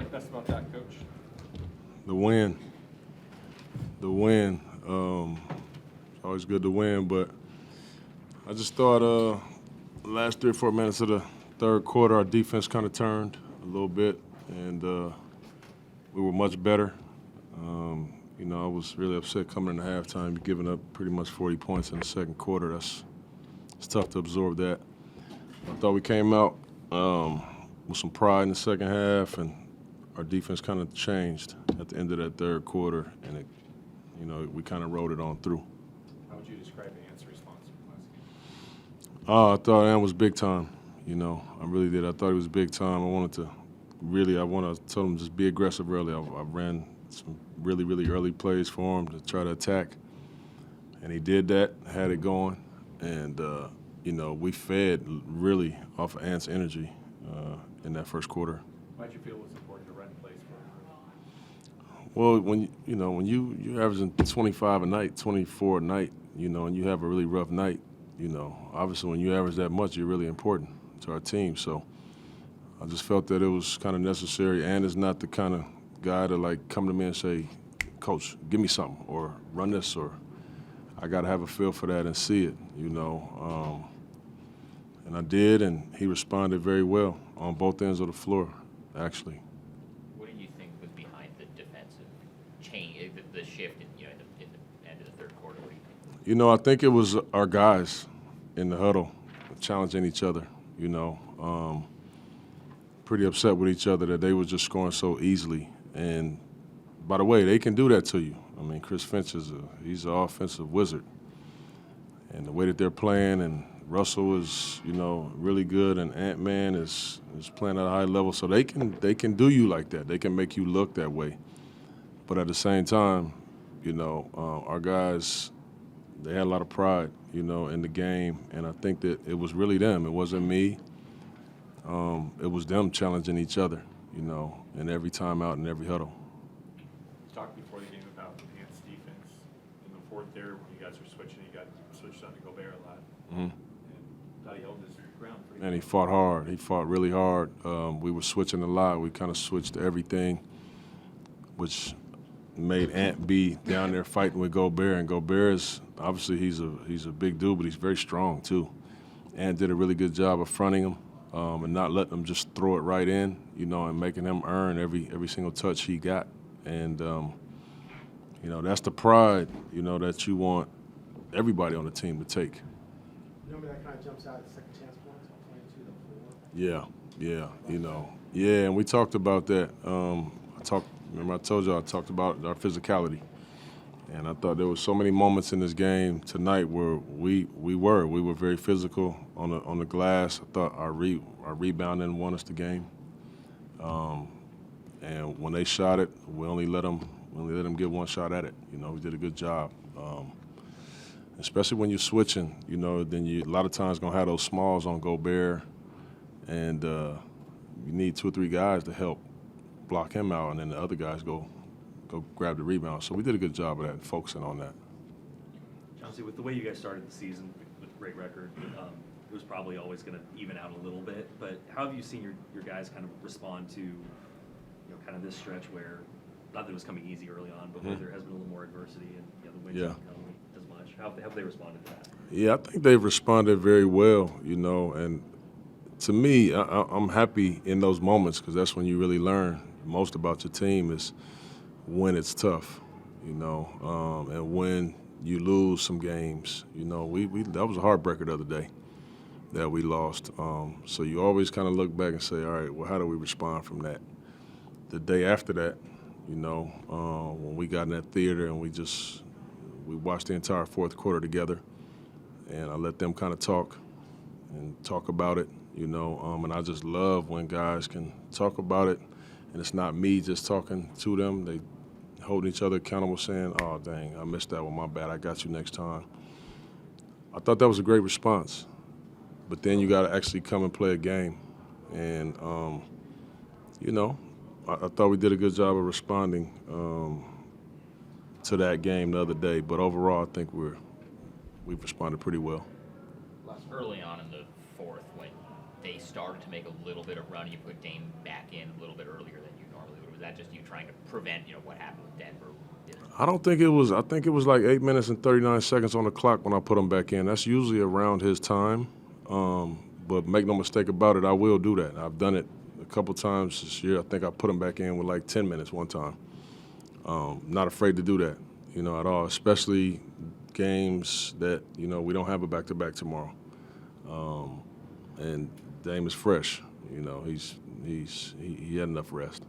like best about that, Coach? The win. It's always good to win, but I just thought the last 3 or 4 minutes of the third quarter, our defense kind of turned a little bit, and we were much better. I was really upset coming into halftime, giving up pretty much 40 points in the second quarter. It's tough to absorb that. I thought we came out with some pride in the second half, and our defense kind of changed at the end of that third quarter, and we kind of rode it on through. How would you describe Ant's response from last game? I thought Ant was big time. I really did. I thought he was big time. I want to tell him just be aggressive early. I ran some really, really early plays for him to try to attack, and he did that, had it going, and we fed really off of Ant's energy in that first quarter. Why'd you feel it was important to run plays for him? Well, when you're averaging 25 a night, 24 a night, and you have a really rough night, obviously when you average that much, you're really important to our team. So I just felt that it was kind of necessary. And is not the kind of guy to come to me and say, "Coach, give me something," or "Run this," or I got to have a feel for that and see it, and I did, and he responded very well on both ends of the floor, actually. What do you think was behind the defensive change, the shift in the end of the third quarter? What do you think? I think it was our guys in the huddle challenging each other, pretty upset with each other that they were just scoring so easily. And by the way, they can do that to you. I mean, Chris Finch he's an offensive wizard. And the way that they're playing, and Russell is, really good, and Ant-Man is playing at a high level. So they can do you like that. They can make you look that way. But at the same time, our guys, they had a lot of pride, in the game. And I think that it was really them. It wasn't me. It was them challenging each other, in every timeout and every huddle. You talked before the game about Ant's defense. In the fourth there, when you guys were switching, you got switched on to Gobert a lot. Mm-hmm. And thought he held his ground pretty And he well. fought hard. He fought really hard. We were switching a lot. We kind of switched everything, which made Ant be down there fighting with Gobert. And Gobert is obviously he's a big dude, but he's very strong too. Ant did a really good job of fronting him and not letting him just throw it right in, and making him earn every single touch he got. And that's the pride, that you want everybody on the team to take. Remember that kind of jumps out at second chance points on 22 to 4? Yeah, and we talked about that. I told you I talked about our physicality, and I thought there were so many moments in this game tonight where we were very physical on the glass. I thought our rebounding won us the game, and when they shot it, we only let them get one shot at it. We did a good job. Especially when you're switching, then you a lot of times gonna have those smalls on Gobert, and you need 2 or 3 guys to help block him out, and then the other guys go grab the rebound. So we did a good job of that, focusing on that. Chauncey, with the way you guys started the season with a great record, it was probably always going to even out a little bit. But how have you seen your guys kind of respond to, kind of this stretch where, not that it was coming easy early on, but where there has been a little more adversity and the wins haven't come as much? How have they responded to that? Yeah, I think they've responded very well, and to me, I'm happy in those moments because that's when you really learn most about your team is when it's tough, and when you lose some games. That was a heartbreaker the other day that we lost. So you always kind of look back and say, all right, well, how do we respond from that? The day after that, when we got in that theater and we watched the entire fourth quarter together, and I let them kind of talk about it, and I just love when guys can talk about it, and it's not me just talking to them. They holding each other accountable, saying, "Oh, dang, I missed that one. My bad. I got you next time." I thought that was a great response, but then you got to actually come and play a game, and I thought we did a good job of responding to that game the other day. But overall, I think we've responded pretty well. Early on in the fourth, when they started to make a little bit of run, you put Dame back in a little bit earlier than you normally that just you trying to prevent, what happened with Denver? I don't think it was. I think it was like 8 minutes and 39 seconds on the clock when I put him back in. That's usually around his time. But make no mistake about it, I will do that. I've done it a couple times this year. I think I put him back in with like 10 minutes one time. Not afraid to do that, at all, especially games that, we don't have a back-to-back tomorrow. And Dame is fresh. He had enough rest.